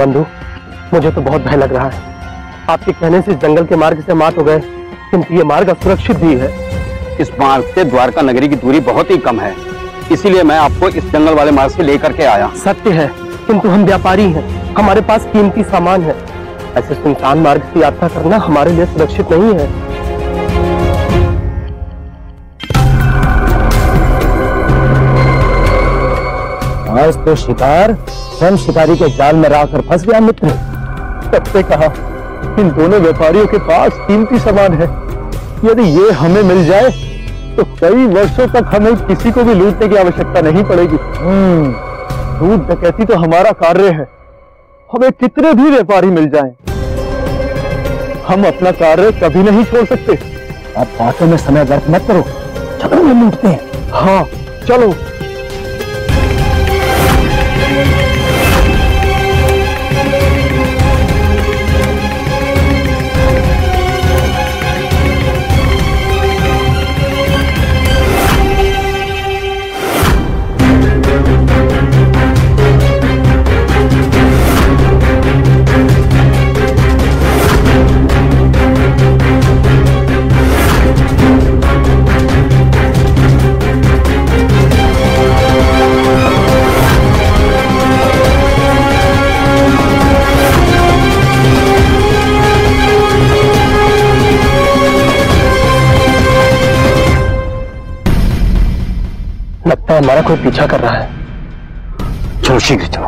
बंधु, मुझे तो बहुत भय लग रहा है। आपके कहने से जंगल के मार्ग से मात हो गए, किंतु ये मार्ग असुरक्षित भी है। इस मार्ग से द्वारका नगरी की दूरी बहुत ही कम है, इसीलिए मैं आपको इस जंगल वाले मार्ग से लेकर के आया। सत्य है, किंतु हम व्यापारी हैं, हमारे पास कीमती सामान है। ऐसे सुनसान मार्ग की यात्रा करना हमारे लिए सुरक्षित नहीं है। आज तो शिकार स्वयं शिकारी के जाल में आकर फंस गया मित्र। सबसे कहा, इन दोनों व्यापारियों के पास कीमती सामान है। यदि ये हमें मिल जाए तो कई वर्षों तक हमें किसी को भी लूटने की आवश्यकता नहीं पड़ेगी। लूट डकैती तो हमारा कार्य है। हमें कितने भी व्यापारी मिल जाएं, हम अपना कार्य कभी नहीं छोड़ सकते। आप बातों में समय व्यर्थ मत करो, चलो ये लूटते हैं। हाँ चलो। लगता है हमारा कोई पीछा कर रहा है। चलो शीघ्र चलो।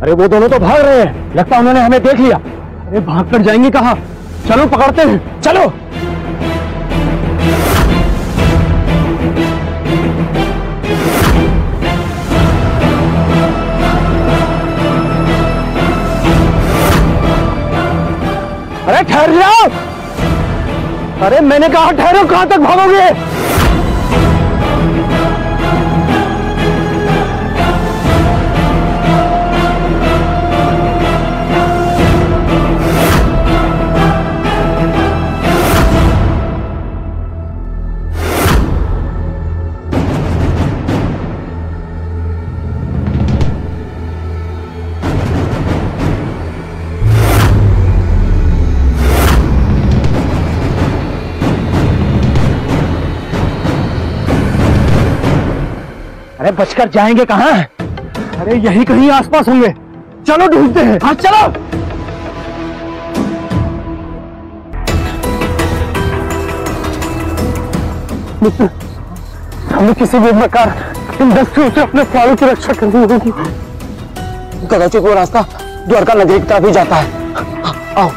अरे वो दोनों तो भाग रहे हैं, लगता है उन्होंने हमें देख लिया। अरे भाग कर जाएंगे कहाँ? चलो पकड़ते हैं, चलो। अरे ठहर जाओ! अरे मैंने कहा ठहरो, कहां तक भागोगे? अरे बचकर जाएंगे कहाँ? अरे यही कहीं आसपास होंगे, चलो ढूंढते हैं। हाँ चलो। मित्र, हमें किसी भी प्रकार इन दस्युओं से अपने प्राणों की रक्षा करनी होगी। कदाचित वो रास्ता द्वारका नगरी की तरफ ही जाता है। आओ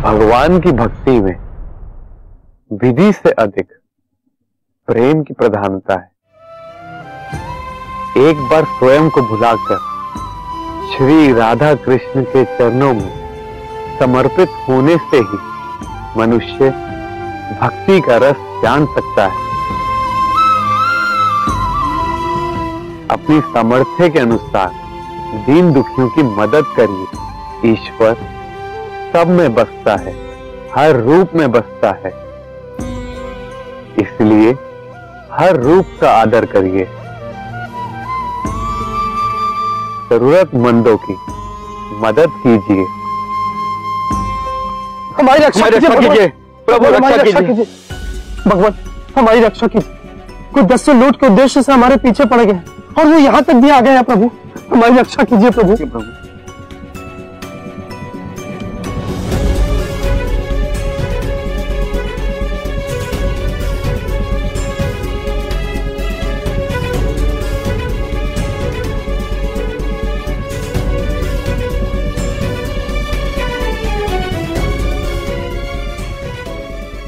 भगवान की भक्ति में विधि से अधिक प्रेम की प्रधानता है। एक बार स्वयं को भुलाकर श्री राधा कृष्ण के चरणों में समर्पित होने से ही मनुष्य भक्ति का रस जान सकता है। अपनी सामर्थ्य के अनुसार दीन दुखियों की मदद करिए। ईश्वर सब में बसता है, हर रूप में बसता है, इसलिए हर रूप का आदर करिए। जरूरतमंदों की मदद कीजिए। हमारी रक्षा कीजिए प्रभु, हमारी रक्षा कीजिए। भगवान हमारी रक्षा कीजिए। कोई दस्यु लूट के उद्देश्य से हमारे पीछे पड़ गए और वो यहाँ तक भी आ गए हैं। प्रभु हमारी रक्षा कीजिए प्रभु।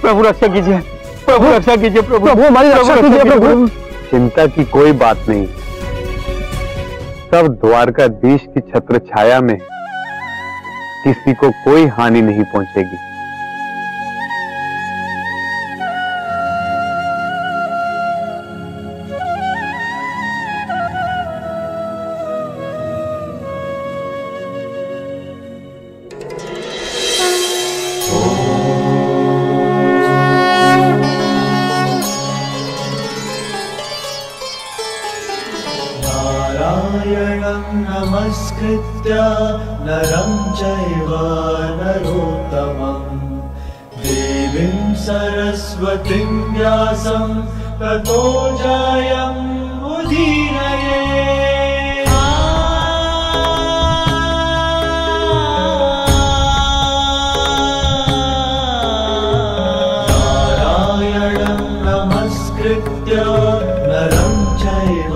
प्रभु रक्षा कीजिए, प्रभु रक्षा कीजिए प्रभु, प्रभु हमारी रक्षा कीजिए प्रभु। चिंता की कोई बात नहीं, सब द्वारकाधीश की छत्र छाया में किसी को कोई हानि नहीं पहुंचेगी। नमस्कृत्य नरं चैव नरोत्तमं देवीं सरस्वतीं व्यासं ततो जयमुदीरये। नारायणं नमस्कृत्य नरं चैव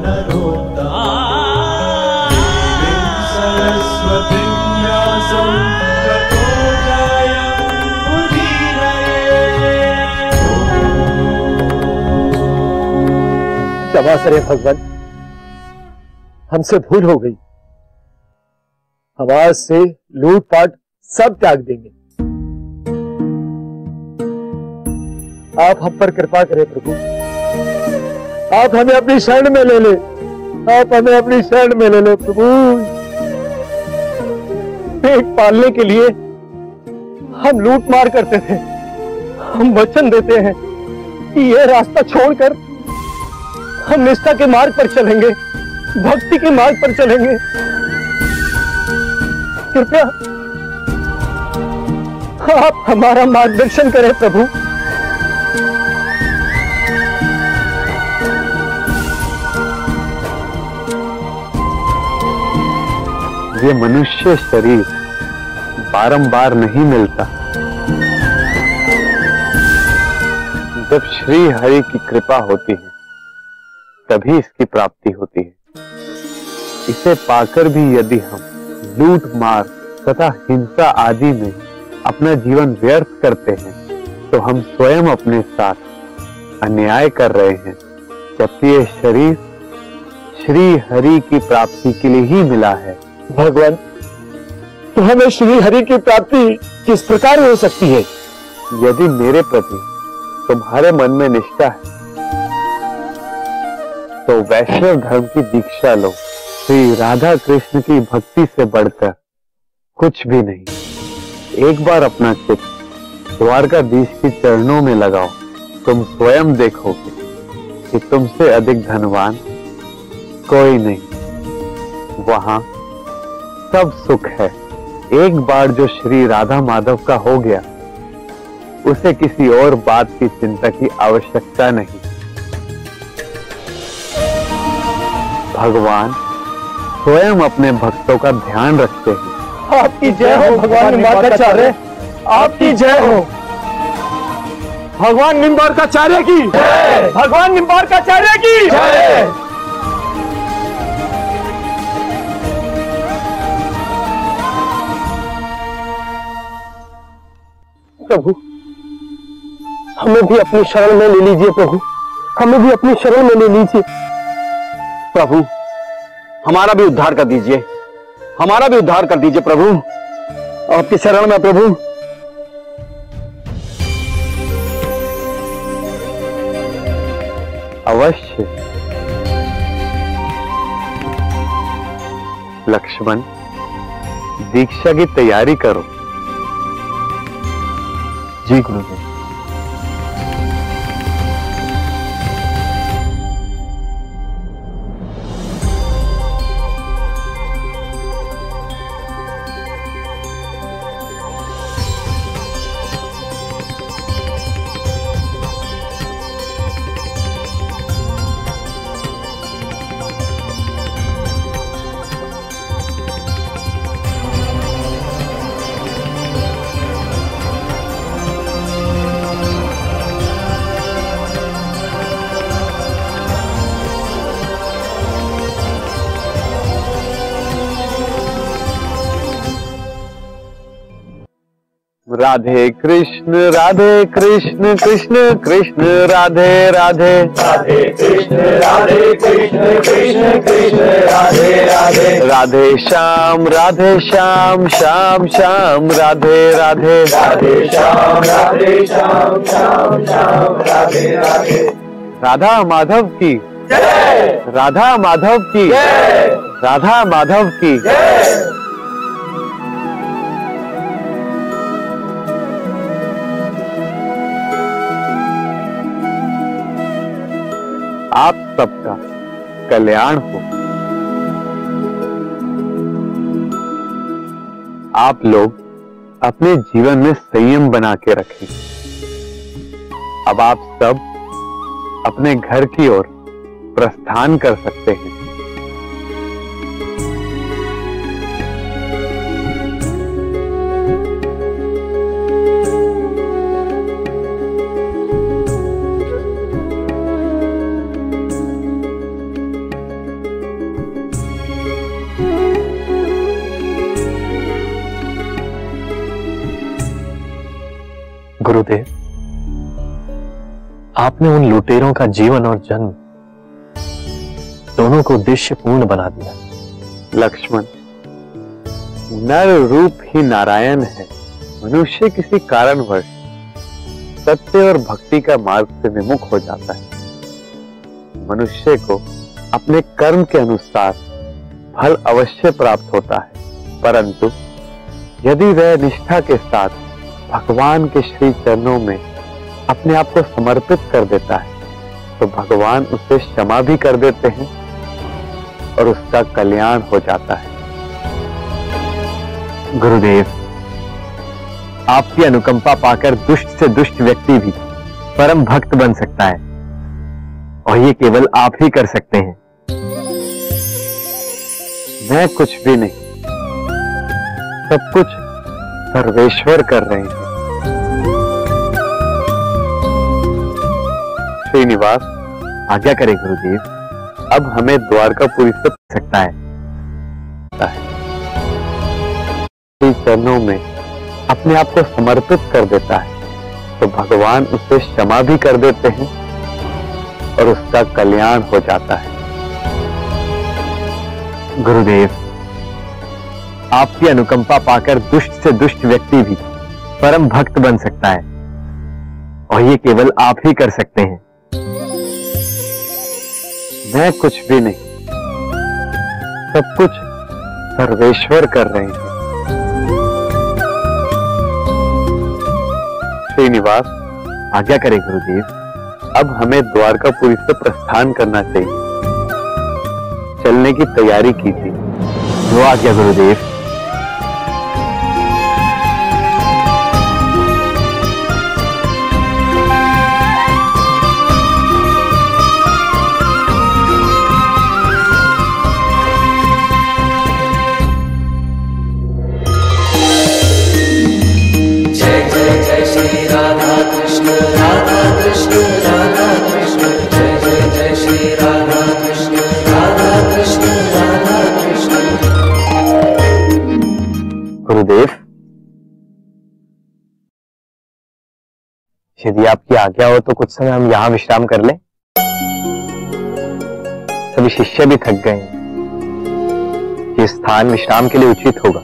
नरोत्तमं क्षमा करें भगवान, हमसे भूल हो गई। हम आज से लूटपाट सब त्याग देंगे। आप हम पर कृपा करें प्रभु, आप हमें अपनी शरण में ले ले, आप हमें अपनी शरण में ले ले प्रभु। पेट पालने के लिए हम लूट मार करते थे, हम वचन देते हैं कि यह रास्ता छोड़कर हम निष्ठा के मार्ग पर चलेंगे, भक्ति के मार्ग पर चलेंगे। कृपया आप हमारा मार्गदर्शन करें प्रभु। ये मनुष्य शरीर बारंबार नहीं मिलता। जब श्री हरि की कृपा होती है तभी इसकी प्राप्ति होती है। इसे पाकर भी यदि हम लूट मार तथा हिंसा आदि में अपना जीवन व्यर्थ करते हैं तो हम स्वयं अपने साथ अन्याय कर रहे हैं, जबकि ये शरीर श्री हरि की प्राप्ति के लिए ही मिला है। भगवान, तो हमें श्री हरि की प्राप्ति किस प्रकार हो सकती है? यदि मेरे प्रति तुम्हारे मन में निष्ठा है तो वैष्णव धर्म की दीक्षा लो। श्री राधा कृष्ण की भक्ति से बढ़कर कुछ भी नहीं। एक बार अपना चित्त द्वारकाधीश के चरणों में लगाओ, तुम स्वयं देखोगे कि तुमसे अधिक धनवान कोई नहीं। वहां सब सुख है। एक बार जो श्री राधा माधव का हो गया, उसे किसी और बात की चिंता की आवश्यकता नहीं। भगवान स्वयं अपने भक्तों का ध्यान रखते हैं। आपकी जय हो भगवान निम्बार्काचार्य, आपकी जय हो। भगवान निम्बार्काचार्य की जय, भगवान निम्बार्काचार्य की जय। प्रभु, हमें भी अपनी शरण में ले लीजिए प्रभु, हमें भी अपनी शरण में ले लीजिए प्रभु। हमारा भी उद्धार कर दीजिए, हमारा भी उद्धार कर दीजिए प्रभु। आपकी शरण में प्रभु। अवश्य। लक्ष्मण, दीक्षा की तैयारी करो। जी गुरुदेव। राधे कृष्ण कृष्ण कृष्ण राधे राधे। राधे कृष्ण कृष्ण कृष्ण राधे राधे। राधे श्याम श्याम श्याम राधे राधे। राधे श्याम श्याम श्याम राधे राधे। राधा माधव की जय। राधा माधव की जय। राधा माधव की जय। आप सबका कल्याण हो। आप लोग अपने जीवन में संयम बना के रखें। अब आप सब अपने घर की ओर प्रस्थान कर सकते हैं। गुरुदेव, आपने उन लुटेरों का जीवन और जन्म दोनों को उद्देश्य पूर्ण बना दिया। लक्ष्मण, नर रूप ही नारायण है। मनुष्य किसी कारणवश सत्य और भक्ति का मार्ग से विमुख हो जाता है। मनुष्य को अपने कर्म के अनुसार फल अवश्य प्राप्त होता है, परंतु यदि वह निष्ठा के साथ भगवान के श्री चरणों में अपने आप को समर्पित कर देता है तो भगवान उसे क्षमा भी कर देते हैं और उसका कल्याण हो जाता है। गुरुदेव, आपकी अनुकंपा पाकर दुष्ट से दुष्ट व्यक्ति भी परम भक्त बन सकता है और ये केवल आप ही कर सकते हैं। मैं कुछ भी नहीं, सब कुछ सर्वेश्वर कर रहे हैं। श्रीनिवास, आज्ञा करें गुरुदेव। अब हमें द्वारकापुरी से सकता है। श्री चरणों में अपने आप को समर्पित कर देता है तो भगवान उसे क्षमा भी कर देते हैं और उसका कल्याण हो जाता है। गुरुदेव, आपकी अनुकंपा पाकर दुष्ट से दुष्ट व्यक्ति भी परम भक्त बन सकता है और ये केवल आप ही कर सकते हैं। मैं कुछ भी नहीं, सब कुछ सर्वेश्वर कर रहे हैं। श्रीनिवास, आज्ञा करें गुरुदेव। अब हमें द्वारकापुरी से प्रस्थान करना चाहिए। चलने की तैयारी कीजिए। जो आज्ञा गुरुदेव। गुरुदेव, यदि आपकी आज्ञा हो तो कुछ समय हम यहां विश्राम कर लें। सभी शिष्य भी थक गए हैं। ये स्थान विश्राम के लिए उचित होगा।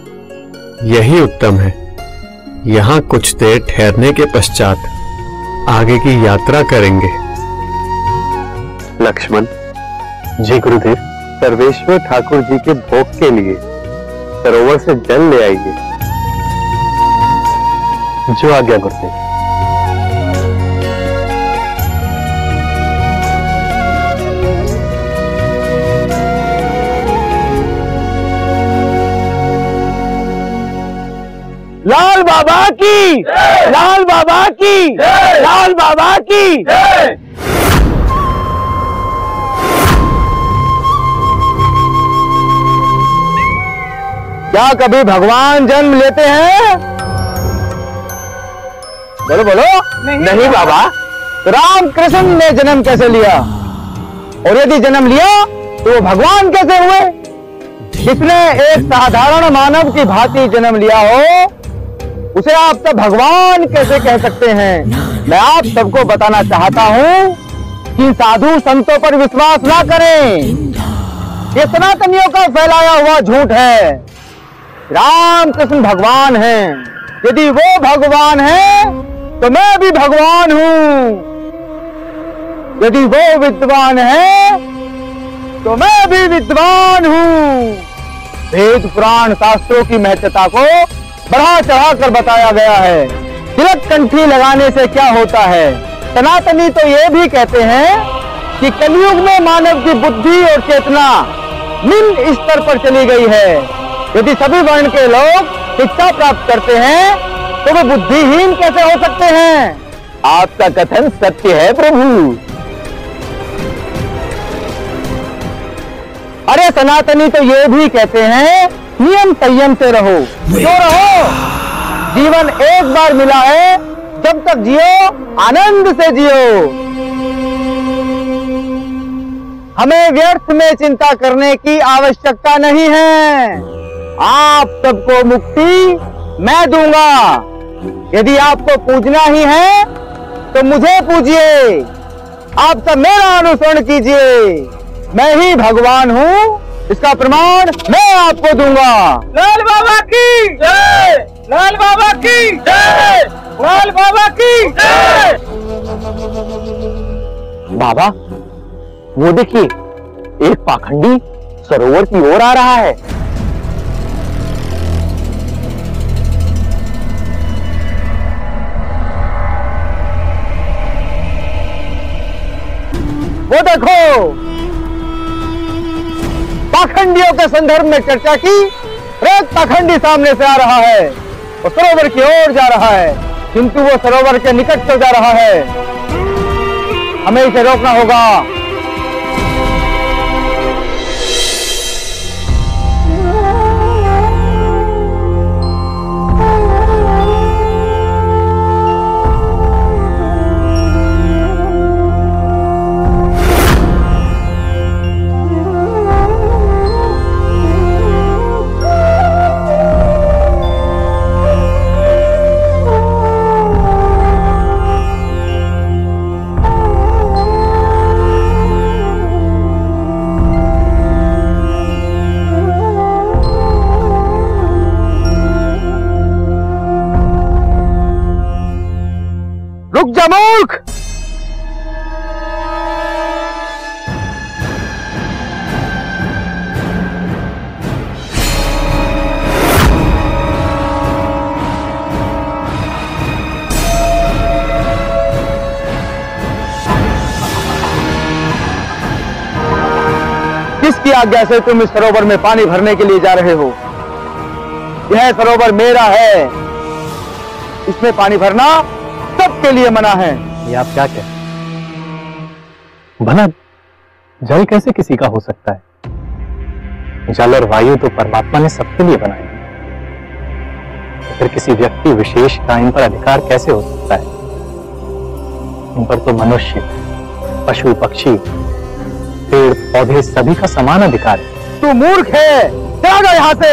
यही उत्तम है। यहां कुछ देर ठहरने के पश्चात आगे की यात्रा करेंगे। लक्ष्मण, जी गुरुदेव। सर्वेश्वर ठाकुर जी के भोग के लिए सरोवर से जल ले आइए। जो आज्ञा गुरुदेव। लाल बाबा की, लाल बाबा की, लाल बाबा की। क्या कभी भगवान जन्म लेते हैं? बोलो बोलो। नहीं बाबा। राम कृष्ण ने जन्म कैसे लिया? और यदि जन्म लिया तो वो भगवान कैसे हुए? जिसने एक साधारण मानव की भांति जन्म लिया हो उसे आप सब भगवान कैसे कह सकते हैं? मैं आप सबको बताना चाहता हूँ कि साधु संतों पर विश्वास ना करें। ये सनातनियों का फैलाया हुआ झूठ है। रामकृष्ण भगवान हैं। यदि वो भगवान हैं, तो मैं भी भगवान हूँ। यदि वो विद्वान है, तो मैं भी विद्वान हूँ। वेद पुराण शास्त्रों की महत्ता को बढ़ा चढ़ा कर बताया गया है। तिलक कंठी लगाने से क्या होता है? सनातनी तो ये भी कहते हैं कि कलयुग में मानव की बुद्धि और चेतना निम्न स्तर पर चली गई है। यदि सभी वर्ण के लोग शिक्षा प्राप्त करते हैं, तो वे बुद्धिहीन कैसे हो सकते हैं? आपका कथन सत्य है प्रभु। अरे सनातनी तो ये भी कहते हैं नियम संयम से रहो। क्यों रहो? जीवन एक बार मिला है, जब तक जियो आनंद से जियो। हमें व्यर्थ में चिंता करने की आवश्यकता नहीं है। आप सबको मुक्ति मैं दूंगा। यदि आपको पूजना ही है, तो मुझे पूजिए। आप सब मेरा अनुसरण कीजिए। मैं ही भगवान हूँ, इसका प्रमाण मैं आपको दूंगा। लाल बाबा की जय! लाल बाबा की जय! लाल बाबा की जय! बाबा, वो देखिए, एक पाखंडी सरोवर की ओर आ रहा है। वो देखो, पाखंडियों के संदर्भ में चर्चा की एक पाखंडी सामने से आ रहा है। वो सरोवर की ओर जा रहा है, किंतु वो सरोवर के निकट तो जा रहा है। हमें इसे रोकना होगा। रुक जा मूर्ख! किसकी आज्ञा से तुम इस सरोवर में पानी भरने के लिए जा रहे हो? यह सरोवर मेरा है। इसमें पानी भरना सबके लिए मना है। ये आप क्या कहते? भला जल कैसे किसी का हो सकता है? जल और वायु तो परमात्मा ने सबके लिए बनाए। तो फिर किसी व्यक्ति विशेष का इन पर अधिकार कैसे हो सकता है? इन पर तो मनुष्य, पशु, पक्षी, पेड़ पौधे सभी का समान अधिकार है। तू मूर्ख है, चला जा यहाँ से।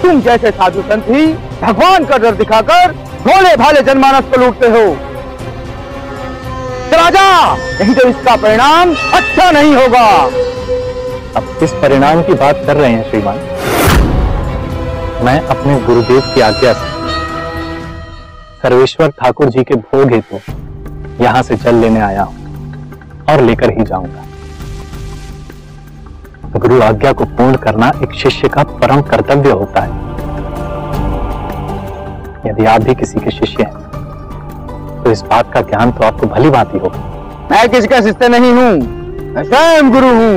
तुम जैसे साधु संत ही भगवान का डर दिखाकर भोले भाले जनमानस को लूटते हो। चला जा, नहीं तो इसका परिणाम अच्छा नहीं होगा। अब किस परिणाम की बात कर रहे हैं श्रीमान? मैं अपने गुरुदेव की आज्ञा से सर्वेश्वर ठाकुर जी के भोग हेतु यहां से जल लेने आया हूं और लेकर ही जाऊंगा। गुरु आज्ञा को पूर्ण करना एक शिष्य का परम कर्तव्य होता है। यदि आप भी किसी के शिष्य हैं, तो इस बात का ज्ञान तो आपको भली भांति होगा। मैं किसी का शिष्य नहीं हूं, मैं स्वयं गुरु हूं।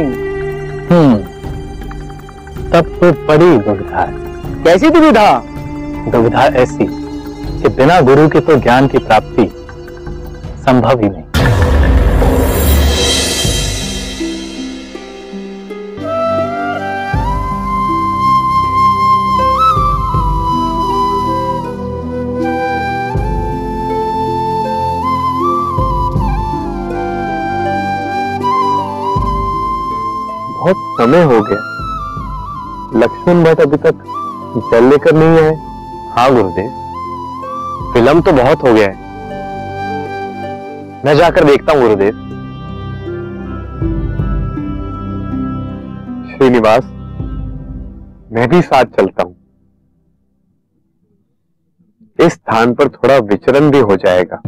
तब तो बड़ी दुविधा है। कैसी दुविधा? दुविधा ऐसी कि बिना गुरु के तो ज्ञान की प्राप्ति संभव ही नहीं। बहुत समय हो गया, लक्ष्मण भट्ट अभी तक जल लेकर नहीं आए। हाँ गुरुदेव, फिल्म तो बहुत हो गया है, मैं जाकर देखता हूं गुरुदेव। श्रीनिवास, मैं भी साथ चलता हूं। इस स्थान पर थोड़ा विचरण भी हो जाएगा।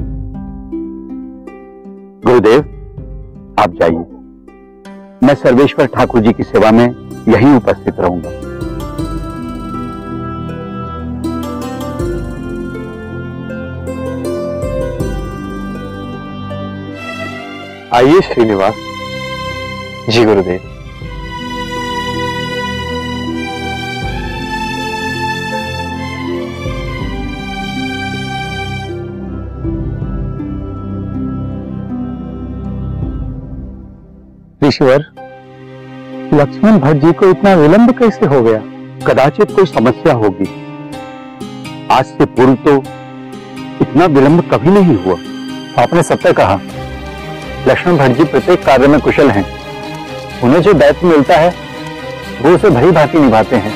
गुरुदेव, आप जाइए, मैं सर्वेश्वर ठाकुर जी की सेवा में यहीं उपस्थित रहूंगा। आइए श्रीनिवास। जी गुरुदेव। ऋषिवर, लक्ष्मण भट्ट जी को इतना विलंब कैसे हो गया? कदाचित कोई समस्या होगी। आज से पूर्व तो इतना विलंब कभी नहीं हुआ। आपने सत्य कहा, लक्ष्मण भट्ट जी प्रत्येक कार्य में कुशल हैं। उन्हें जो दायित्व मिलता है वो उसे भली भांति निभाते हैं।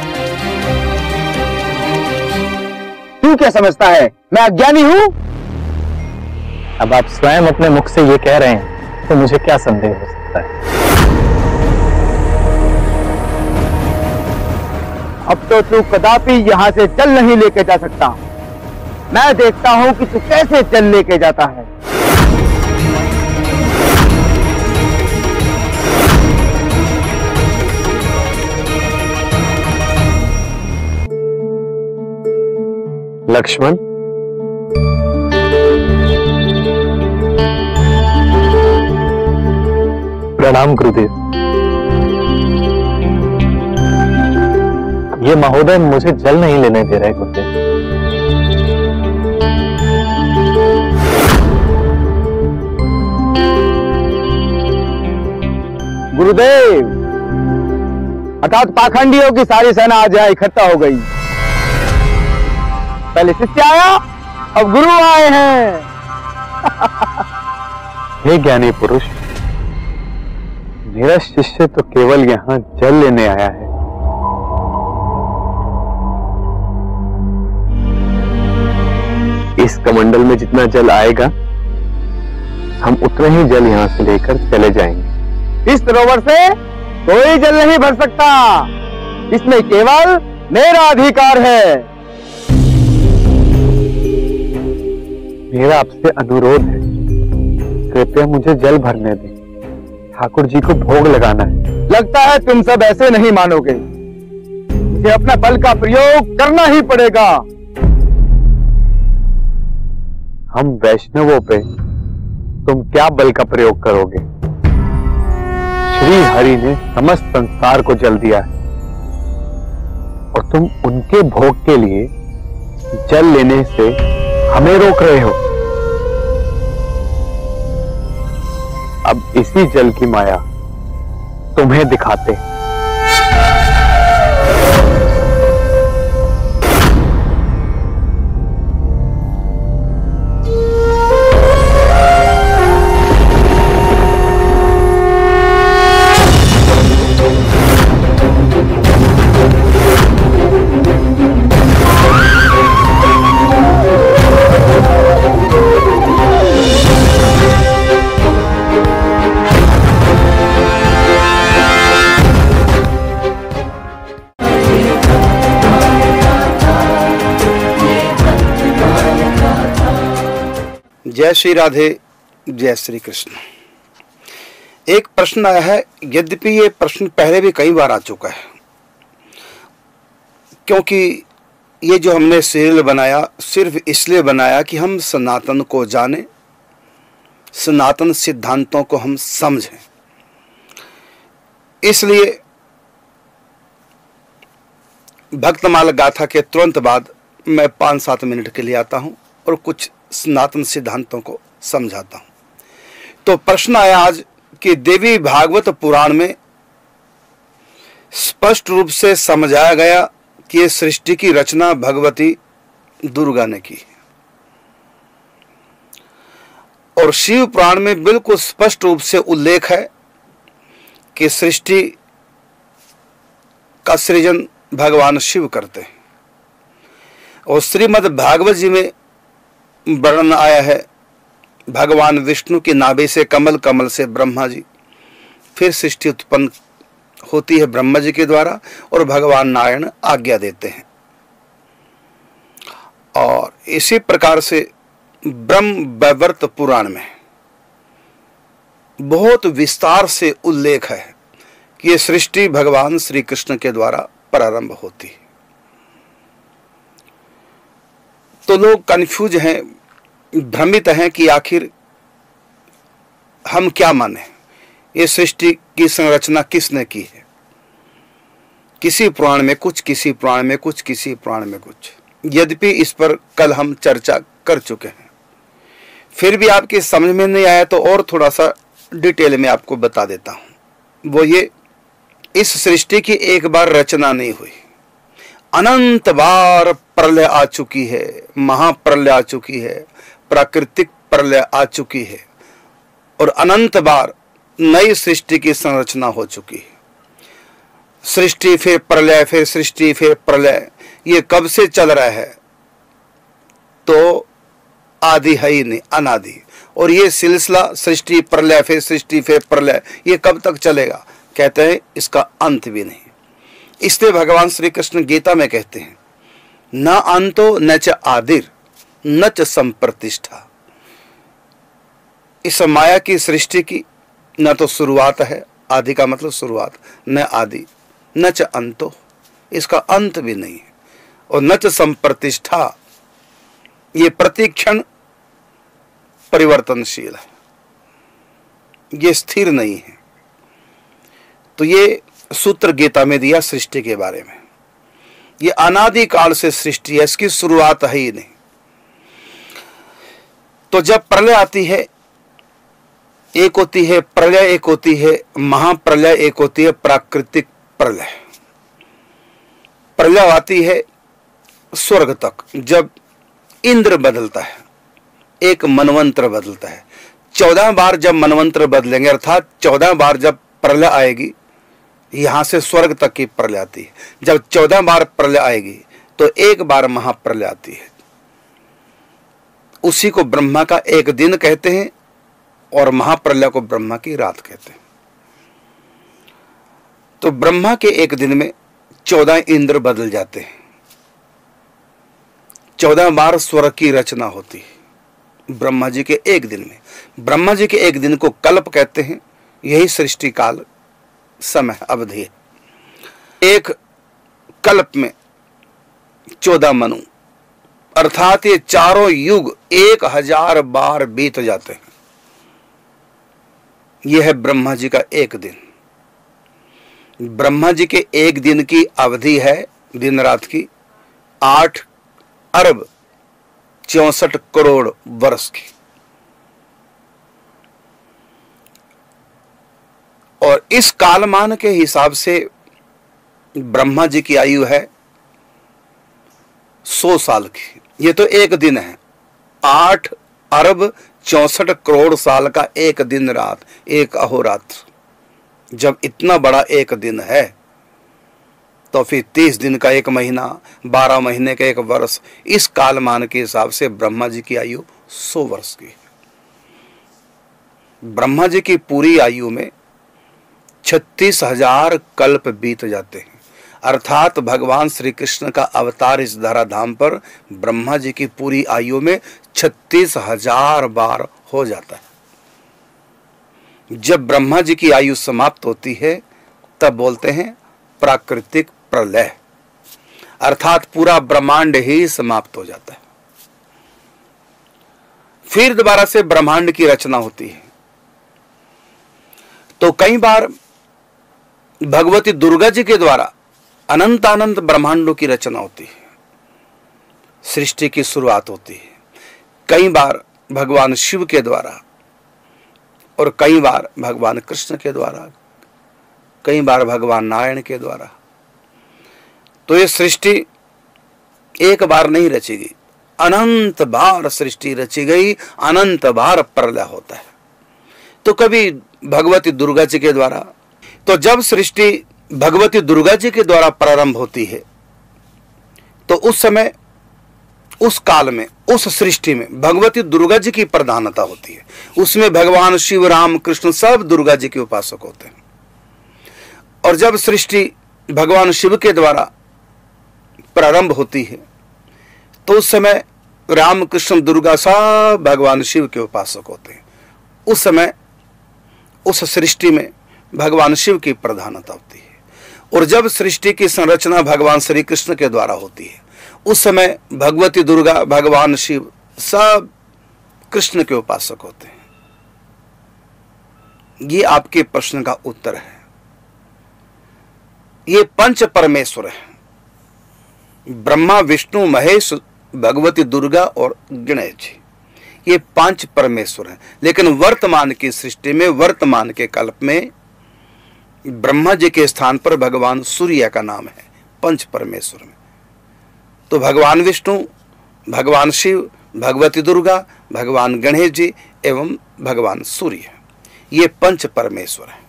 तू क्या समझता है मैं अज्ञानी हूं? अब आप स्वयं अपने मुख से ये कह रहे हैं तो मुझे क्या संदेह हो सकता है? अब तो तू कदापि यहां से चल नहीं लेके जा सकता। मैं देखता हूं कि तू कैसे चल लेके जाता है। लक्ष्मण, प्रणाम गुरुदेव। ये महोदय मुझे जल नहीं लेने दे रहे गुरुदेव। गुरुदेव, अर्थात पाखंडियों की सारी सेना आज यहाँ इकट्ठा हो गई। पहले शिष्य आया, अब गुरु आए हैं। हे ज्ञानी पुरुष, मेरा शिष्य तो केवल यहां जल लेने आया है। इस कमंडल में जितना जल आएगा हम उतना ही जल यहां से लेकर चले जाएंगे। इस सरोवर से कोई जल नहीं भर सकता, इसमें केवल मेरा अधिकार है। मेरा आपसे अनुरोध है, कृपया मुझे जल भरने दें। ठाकुर जी को भोग लगाना है। लगता है तुम सब ऐसे नहीं मानोगे। इसे अपना बल का प्रयोग करना ही पड़ेगा। हम वैष्णवों पे तुम क्या बल का प्रयोग करोगे? श्री हरि ने समस्त संसार को जल दिया है और तुम उनके भोग के लिए जल लेने से हमें रोक रहे हो। अब इसी जल की माया तुम्हें दिखाते। जय श्री राधे, जय श्री कृष्ण। एक प्रश्न आया है, यद्यपि ये प्रश्न पहले भी कई बार आ चुका है, क्योंकि ये जो हमने सीरियल बनाया सिर्फ इसलिए बनाया कि हम सनातन को जानें, सनातन सिद्धांतों को हम समझें। इसलिए भक्तमाला गाथा के तुरंत बाद मैं 5-7 मिनट के लिए आता हूँ और कुछ सनातन सिद्धांतों को समझाता हूं। तो प्रश्न आया आज कि देवी भागवत पुराण में स्पष्ट रूप से समझाया गया कि ये सृष्टि की रचना भगवती दुर्गा ने की और शिव पुराण में बिल्कुल स्पष्ट रूप से उल्लेख है कि सृष्टि का सृजन भगवान शिव करते हैं। और श्रीमद् भागवत जी में वर्णन आया है, भगवान विष्णु की नाभि से कमल, कमल से ब्रह्मा जी, फिर सृष्टि उत्पन्न होती है ब्रह्मा जी के द्वारा और भगवान नारायण आज्ञा देते हैं। और इसी प्रकार से ब्रह्म वैवर्त पुराण में बहुत विस्तार से उल्लेख है कि ये सृष्टि भगवान श्री कृष्ण के द्वारा प्रारंभ होती है। तो लोग कंफ्यूज हैं, भ्रमित हैं कि आखिर हम क्या माने, ये सृष्टि की संरचना किसने की है। किसी पुराण में कुछ, किसी पुराण में कुछ, किसी पुराण में कुछ। यद्यपि इस पर कल हम चर्चा कर चुके हैं, फिर भी आपके समझ में नहीं आया तो और थोड़ा सा डिटेल में आपको बता देता हूं। वो ये, इस सृष्टि की एक बार रचना नहीं हुई, अनंत बार प्रलय आ चुकी है, महाप्रलय आ चुकी है, प्राकृतिक प्रलय आ चुकी है और अनंत बार नई सृष्टि की संरचना हो चुकी है। सृष्टि फिर प्रलय, फिर सृष्टि फिर प्रलय, ये कब से चल रहा है? तो आदि है ही नहीं, अनादि। और ये सिलसिला सृष्टि प्रलय फिर सृष्टि फिर प्रलय, ये कब तक चलेगा? कहते हैं इसका अंत भी नहीं। इसलिए भगवान श्री कृष्ण गीता में कहते हैं, न अंतो न च आदिर न च संप्रतिष्ठा। इस माया की सृष्टि की न तो शुरुआत है, आदि का मतलब शुरुआत, न आदि न च अंतो, इसका अंत भी नहीं है। और न च संप्रतिष्ठा, ये प्रतिक्षण परिवर्तनशील है, ये स्थिर नहीं है। तो ये सूत्र गीता में दिया सृष्टि के बारे में। ये अनादि काल से सृष्टि है, इसकी शुरुआत है ही नहीं। तो जब प्रलय आती है, एक होती है प्रलय, एक होती है महाप्रलय, एक होती है प्राकृतिक प्रलय। प्रलय आती है स्वर्ग तक, जब इंद्र बदलता है, एक मनवंतर बदलता है। 14 बार जब मनवंतर बदलेंगे, अर्थात 14 बार जब प्रलय आएगी, यहां से स्वर्ग तक की प्रलय आती है। जब 14 बार प्रलय आएगी तो एक बार महाप्रलय आती है। उसी को ब्रह्मा का एक दिन कहते हैं और महाप्रलय को ब्रह्मा की रात कहते हैं। तो ब्रह्मा के एक दिन में 14 इंद्र बदल जाते हैं, 14 बार स्वर्ग की रचना होती है ब्रह्मा जी के एक दिन में। ब्रह्मा जी के एक दिन को कल्प कहते हैं, यही सृष्टि काल समय अवधि है। एक कल्प में 14 मनु, अर्थात ये चारों युग 1000 बार बीत जाते हैं। यह है ब्रह्मा जी का एक दिन। ब्रह्मा जी के एक दिन की अवधि है दिन रात की 8 अरब 64 करोड़ वर्ष की। और इस कालमान के हिसाब से ब्रह्मा जी की आयु है 100 साल की। ये तो एक दिन है, 8 अरब 64 करोड़ साल का एक दिन रात, एक अहोरात्र। जब इतना बड़ा एक दिन है तो फिर 30 दिन का एक महीना, 12 महीने का एक वर्ष, इस कालमान के हिसाब से ब्रह्मा जी की आयु 100 वर्ष की है। ब्रह्मा जी की पूरी आयु में 36,000 कल्प बीत जाते हैं। अर्थात भगवान श्री कृष्ण का अवतार इस धराधाम पर ब्रह्मा जी की पूरी आयु में 36,000 बार हो जाता है। जब ब्रह्मा जी की आयु समाप्त होती है तब बोलते हैं प्राकृतिक प्रलय, अर्थात पूरा ब्रह्मांड ही समाप्त हो जाता है। फिर दोबारा से ब्रह्मांड की रचना होती है। तो कई बार भगवती दुर्गा जी के द्वारा अनंत अनंत ब्रह्मांडों की रचना होती है, सृष्टि की शुरुआत होती है। कई बार भगवान शिव के द्वारा और कई बार भगवान कृष्ण के द्वारा, कई बार भगवान नारायण के द्वारा। तो ये सृष्टि एक बार नहीं रची गई, अनंत बार सृष्टि रची गई, अनंत बार प्रलय होता है। तो कभी भगवती दुर्गा जी के द्वारा, तो जब सृष्टि भगवती दुर्गा जी के द्वारा प्रारंभ होती है तो उस समय उस काल में, उस सृष्टि में भगवती दुर्गा जी की प्रधानता होती है। उसमें भगवान शिव, राम, कृष्ण सब दुर्गा जी के उपासक होते हैं। और जब सृष्टि भगवान शिव के द्वारा प्रारंभ होती है तो उस समय राम, कृष्ण, दुर्गा सब भगवान शिव के उपासक होते हैं। उस समय उस सृष्टि में भगवान शिव की प्रधानता होती है। और जब सृष्टि की संरचना भगवान श्री कृष्ण के द्वारा होती है उस समय भगवती दुर्गा, भगवान शिव सब कृष्ण के उपासक होते हैं। ये आपके प्रश्न का उत्तर है। ये पंच परमेश्वर है, ब्रह्मा, विष्णु, महेश, भगवती दुर्गा और गणेश जी। ये पांच परमेश्वर हैं। लेकिन वर्तमान की सृष्टि में, वर्तमान के कल्प में ब्रह्मा जी के स्थान पर भगवान सूर्य का नाम है पंच परमेश्वर में। तो भगवान विष्णु, भगवान शिव, भगवती दुर्गा, भगवान गणेश जी एवं भगवान सूर्य, ये पंच परमेश्वर हैं।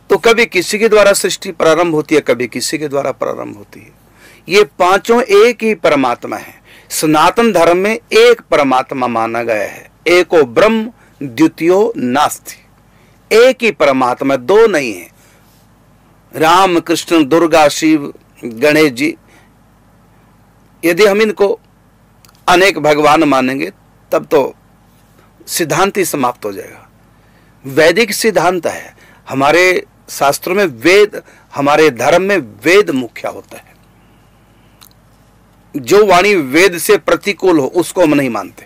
तो कभी किसी के द्वारा सृष्टि प्रारंभ होती है, कभी किसी के द्वारा प्रारंभ होती है। ये पांचों एक ही परमात्मा है। सनातन धर्म में एक परमात्मा माना गया है, एको ब्रह्म द्वितीयो नास्ति। एक ही परमात्मा, दो नहीं है। राम, कृष्ण, दुर्गा, शिव, गणेश जी, यदि हम इनको अनेक भगवान मानेंगे तब तो सिद्धांत ही समाप्त हो जाएगा। वैदिक सिद्धांत है, हमारे शास्त्रों में वेद, हमारे धर्म में वेद मुख्य होता है। जो वाणी वेद से प्रतिकूल हो उसको हम नहीं मानते।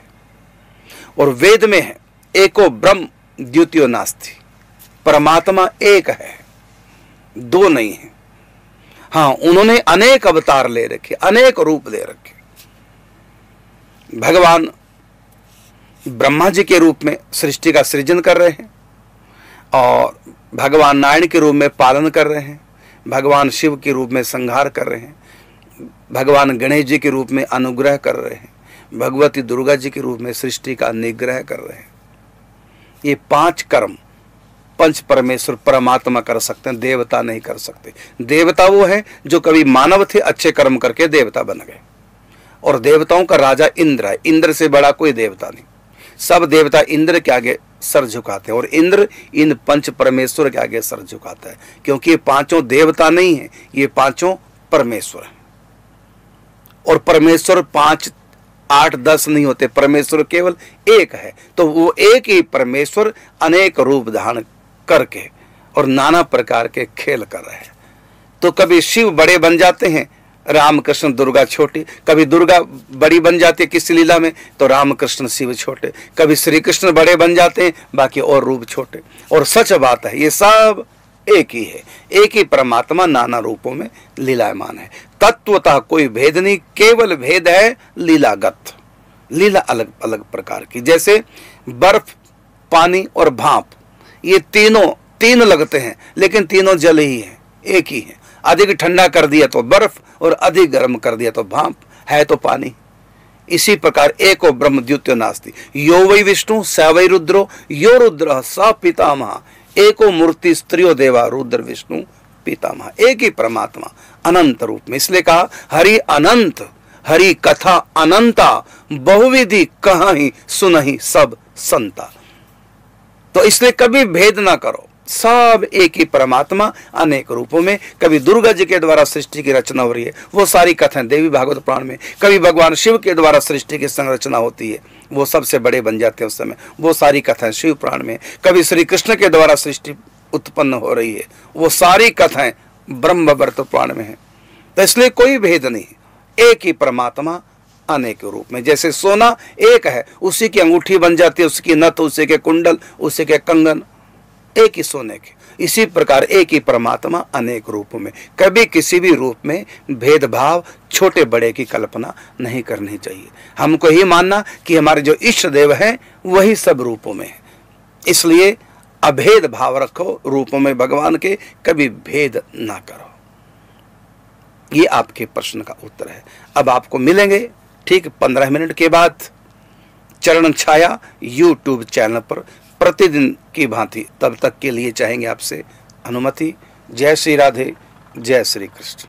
और वेद में है एको ब्रह्म द्वितीयो नास्ति, परमात्मा एक है, दो नहीं है। हाँ, उन्होंने अनेक अवतार ले रखे, अनेक रूप ले रखे। भगवान ब्रह्मा जी के रूप में सृष्टि का सृजन कर रहे हैं और भगवान नारायण के रूप में पालन कर रहे हैं, भगवान शिव के रूप में संहार कर रहे हैं, भगवान गणेश जी के रूप में अनुग्रह कर रहे हैं, भगवती दुर्गा जी के रूप में सृष्टि का निग्रह कर रहे हैं। ये पांच कर्म पंच परमेश्वर परमात्मा कर सकते हैं, देवता नहीं कर सकते। देवता वो है जो कभी मानव थे, अच्छे कर्म करके देवता बन गए। और देवताओं का राजा इंद्र है, इंद्र से बड़ा कोई देवता नहीं। सब देवता इंद्र के आगे सर झुकाते हैं और इंद्र इन पंच परमेश्वर के आगे सर झुकाता है, क्योंकि ये पांचों देवता नहीं है, ये पांचों परमेश्वर हैं। और परमेश्वर 5, 8, 10 नहीं होते, परमेश्वर केवल एक है। तो वो एक ही परमेश्वर अनेक रूप धारण करके और नाना प्रकार के खेल कर रहे हैं। तो कभी शिव बड़े बन जाते हैं, राम, कृष्ण, दुर्गा छोटी। कभी दुर्गा बड़ी बन जाती है किसी लीला में तो राम, कृष्ण, शिव छोटे। कभी श्री कृष्ण बड़े बन जाते हैं, बाकी और रूप छोटे। और सच बात है, ये सब एक ही है, एक ही परमात्मा नाना रूपों में लीलायमान है। तत्वतः कोई भेद नहीं, केवल भेद है लीलागत, लीला अलग अलग प्रकार की। जैसे बर्फ, पानी और भाप, ये तीन लगते हैं लेकिन तीनों जल ही है, एक ही है। अधिक ठंडा कर दिया तो बर्फ और अधिक गर्म कर दिया तो भाप, है तो पानी। इसी प्रकार एको ब्रह्म द्वितीयो नास्ति, यो वै विष्णु स वै रुद्रो, यो रुद्र स पितामह, एको मूर्ति स्त्रियो देवा रुद्र विष्णु पितामह। एक ही परमात्मा अनंत रूप में। इसलिए कहा हरि अनंत, हरि कथा अनंता, बहुविधि कहाही सुनहि सब संता। तो इसलिए कभी भेद ना करो, सब एक ही परमात्मा अनेक रूपों में। कभी दुर्गा जी के द्वारा सृष्टि की रचना हो रही है, वो सारी कथाएं देवी भागवत पुराण में। कभी भगवान शिव के द्वारा सृष्टि की संरचना होती है, वो सबसे बड़े बन जाते हैं उस समय, वो सारी कथाएं शिव पुराण में। कभी श्री कृष्ण के द्वारा सृष्टि उत्पन्न हो रही है, वो सारी कथाएं ब्रह्मवर्त पुराण में है। तो इसलिए कोई भेद नहीं, एक ही परमात्मा अनेक रूप में। जैसे सोना एक है, उसी की अंगूठी बन जाती है, उसकी नथ, उसी के कुंडल, उसी के कंगन, एक ही सोने के। इसी प्रकार एक ही परमात्मा अनेक रूपों में। कभी किसी भी रूप में भेदभाव, छोटे बड़े की कल्पना नहीं करनी चाहिए। हमको ही मानना कि हमारे जो इष्ट देव हैं वही सब रूपों में है। इसलिए अभेद भाव रखो रूपों में भगवान के, कभी भेद ना करो। ये आपके प्रश्न का उत्तर है। अब आपको मिलेंगे ठीक 15 मिनट के बाद चरण छाया YouTube चैनल पर प्रतिदिन की भांति। तब तक के लिए चाहेंगे आपसे अनुमति। जय श्री राधे, जय श्री कृष्ण।